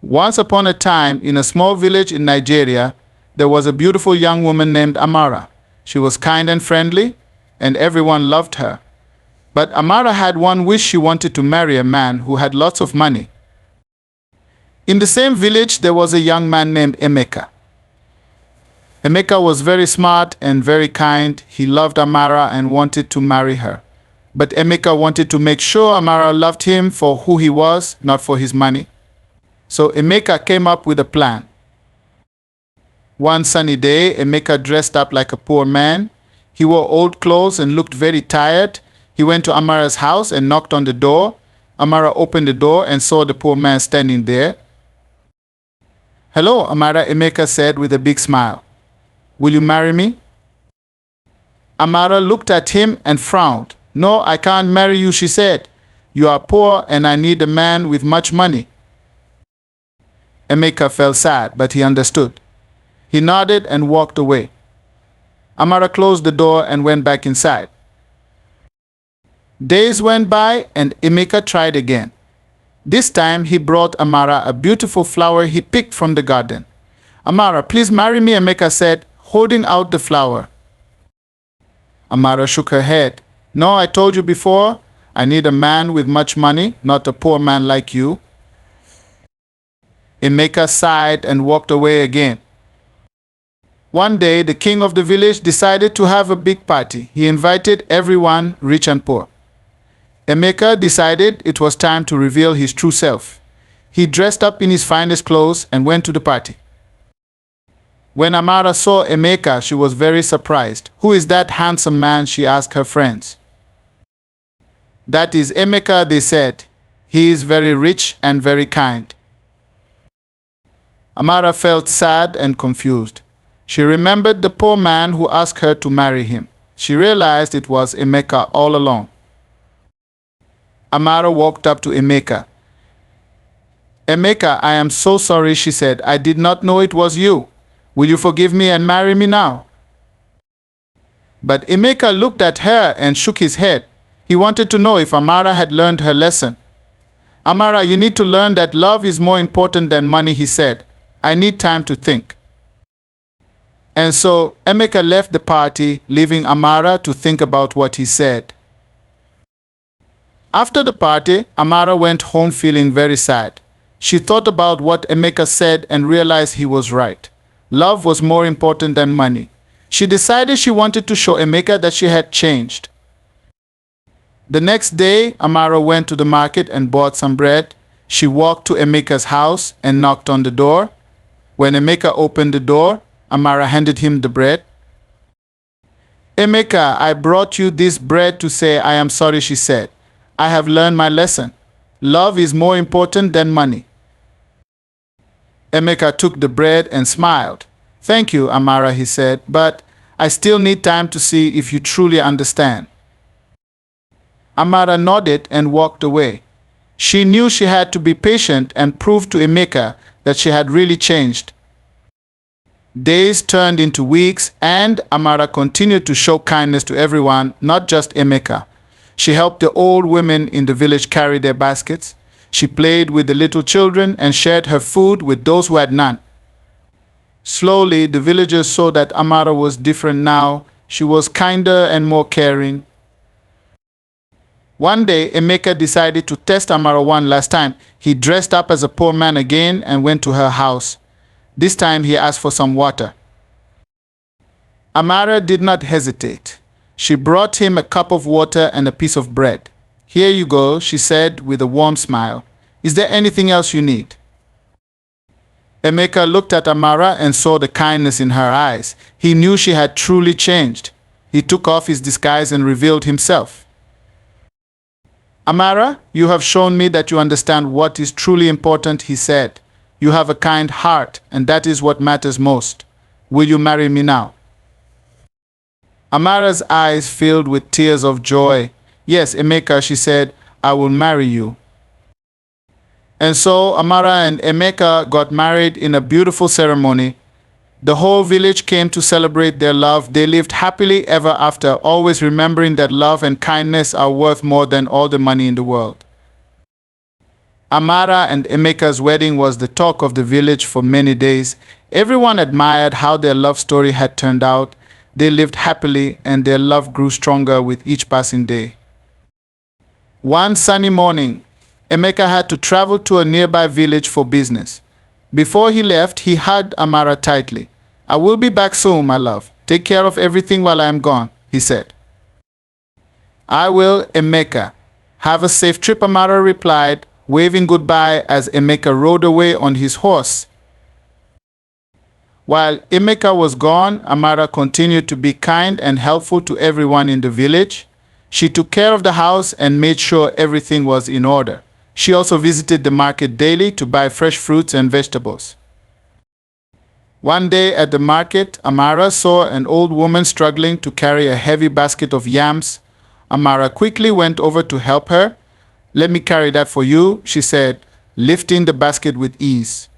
Once upon a time, in a small village in Nigeria, there was a beautiful young woman named Amara. She was kind and friendly, and everyone loved her. But Amara had one wish: she wanted to marry a man who had lots of money. In the same village, there was a young man named Emeka. Emeka was very smart and very kind. He loved Amara and wanted to marry her. But Emeka wanted to make sure Amara loved him for who he was, not for his money. So Emeka came up with a plan. One sunny day, Emeka dressed up like a poor man. He wore old clothes and looked very tired. He went to Amara's house and knocked on the door. Amara opened the door and saw the poor man standing there. "Hello, Amara," Emeka said with a big smile. "Will you marry me?" Amara looked at him and frowned. "No, I can't marry you," she said. "You are poor and I need a man with much money." Emeka felt sad, but he understood. He nodded and walked away. Amara closed the door and went back inside. Days went by and Emeka tried again. This time he brought Amara a beautiful flower he picked from the garden. "Amara, please marry me," Emeka said, holding out the flower. Amara shook her head. "No, I told you before, I need a man with much money, not a poor man like you." Emeka sighed and walked away again. One day, the king of the village decided to have a big party. He invited everyone, rich and poor. Emeka decided it was time to reveal his true self. He dressed up in his finest clothes and went to the party. When Amara saw Emeka, she was very surprised. "Who is that handsome man?" she asked her friends. "That is Emeka," they said. "He is very rich and very kind." Amara felt sad and confused. She remembered the poor man who asked her to marry him. She realized it was Emeka all along. Amara walked up to Emeka. "Emeka, I am so sorry," she said. "I did not know it was you. Will you forgive me and marry me now?" But Emeka looked at her and shook his head. He wanted to know if Amara had learned her lesson. "Amara, you need to learn that love is more important than money," he said. "I need time to think." And so Emeka left the party, leaving Amara to think about what he said. After the party, Amara went home feeling very sad. She thought about what Emeka said and realized he was right. Love was more important than money. She decided she wanted to show Emeka that she had changed. The next day, Amara went to the market and bought some bread. She walked to Emeka's house and knocked on the door. When Emeka opened the door, Amara handed him the bread. "Emeka, I brought you this bread to say I am sorry," she said. "I have learned my lesson. Love is more important than money." Emeka took the bread and smiled. "Thank you, Amara," he said, "but I still need time to see if you truly understand." Amara nodded and walked away. She knew she had to be patient and prove to Emeka that she had really changed. Days turned into weeks, and Amara continued to show kindness to everyone, not just Emeka. She helped the old women in the village carry their baskets. She played with the little children and shared her food with those who had none. Slowly, the villagers saw that Amara was different now. She was kinder and more caring. One day, Emeka decided to test Amara one last time. He dressed up as a poor man again and went to her house. This time, he asked for some water. Amara did not hesitate. She brought him a cup of water and a piece of bread. "Here you go," she said with a warm smile. "Is there anything else you need?" Emeka looked at Amara and saw the kindness in her eyes. He knew she had truly changed. He took off his disguise and revealed himself. "Amara, you have shown me that you understand what is truly important," he said. "You have a kind heart, and that is what matters most. Will you marry me now?" Amara's eyes filled with tears of joy. "Yes, Emeka," she said, "I will marry you." And so Amara and Emeka got married in a beautiful ceremony. The whole village came to celebrate their love. They lived happily ever after, always remembering that love and kindness are worth more than all the money in the world. Amara and Emeka's wedding was the talk of the village for many days. Everyone admired how their love story had turned out. They lived happily, and their love grew stronger with each passing day. One sunny morning, Emeka had to travel to a nearby village for business. Before he left, he hugged Amara tightly. "I will be back soon, my love. Take care of everything while I am gone," he said. "I will, Emeka. Have a safe trip," Amara replied, waving goodbye as Emeka rode away on his horse. While Emeka was gone, Amara continued to be kind and helpful to everyone in the village. She took care of the house and made sure everything was in order. She also visited the market daily to buy fresh fruits and vegetables. One day at the market, Amara saw an old woman struggling to carry a heavy basket of yams. Amara quickly went over to help her. "Let me carry that for you," she said, lifting the basket with ease.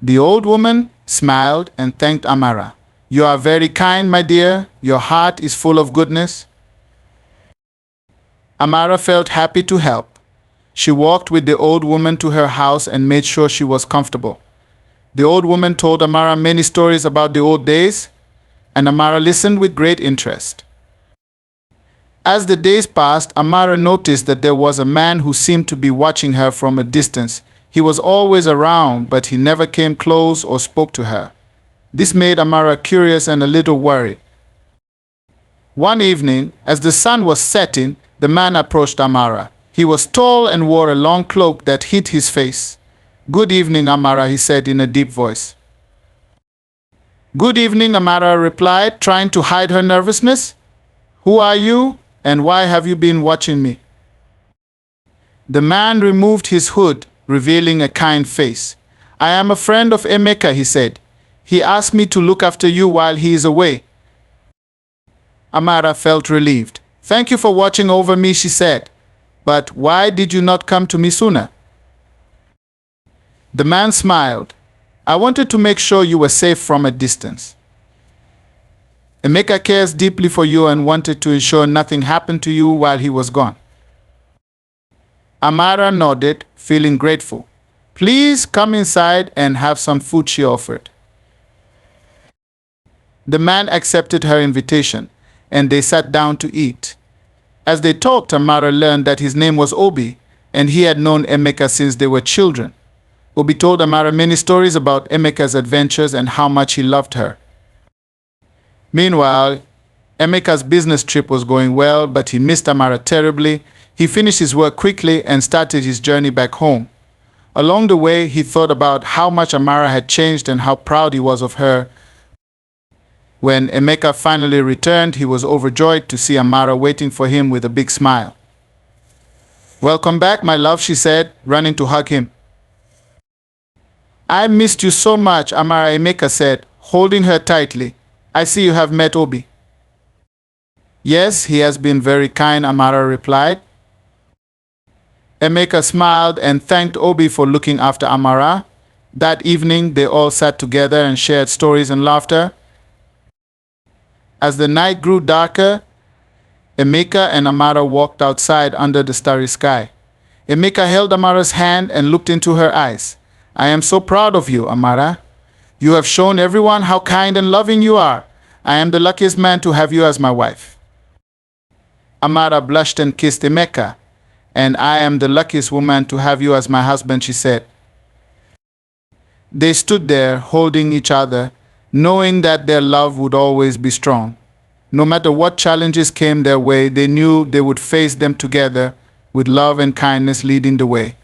The old woman smiled and thanked Amara. "You are very kind, my dear. Your heart is full of goodness." Amara felt happy to help. She walked with the old woman to her house and made sure she was comfortable. The old woman told Amara many stories about the old days, and Amara listened with great interest. As the days passed, Amara noticed that there was a man who seemed to be watching her from a distance. He was always around, but he never came close or spoke to her. This made Amara curious and a little worried. One evening, as the sun was setting, the man approached Amara. He was tall and wore a long cloak that hid his face. "Good evening, Amara," he said in a deep voice. "Good evening," Amara replied, trying to hide her nervousness. "Who are you, and why have you been watching me?" The man removed his hood, revealing a kind face. "I am a friend of Emeka," he said. "He asked me to look after you while he is away." Amara felt relieved. "Thank you for watching over me," she said. "But why did you not come to me sooner?" The man smiled. "I wanted to make sure you were safe from a distance. Emeka cares deeply for you and wanted to ensure nothing happened to you while he was gone." Amara nodded, feeling grateful. "Please come inside and have some food," she offered. The man accepted her invitation, and they sat down to eat. As they talked, Amara learned that his name was Obi, and he had known Emeka since they were children. Obi told Amara many stories about Emeka's adventures and how much he loved her. Meanwhile, Emeka's business trip was going well, but he missed Amara terribly. He finished his work quickly and started his journey back home. Along the way, he thought about how much Amara had changed and how proud he was of her. When Emeka finally returned, he was overjoyed to see Amara waiting for him with a big smile. "Welcome back, my love," she said, running to hug him. "I missed you so much," Amara, Emeka said, holding her tightly. "I see you have met Obi." "Yes, he has been very kind," Amara replied. Emeka smiled and thanked Obi for looking after Amara. That evening, they all sat together and shared stories and laughter. As the night grew darker, Emeka and Amara walked outside under the starry sky. Emeka held Amara's hand and looked into her eyes. "I am so proud of you, Amara. You have shown everyone how kind and loving you are. I am the luckiest man to have you as my wife." Amara blushed and kissed Emeka. "And I am the luckiest woman to have you as my husband," she said. They stood there, holding each other, knowing that their love would always be strong. No matter what challenges came their way, they knew they would face them together, with love and kindness leading the way.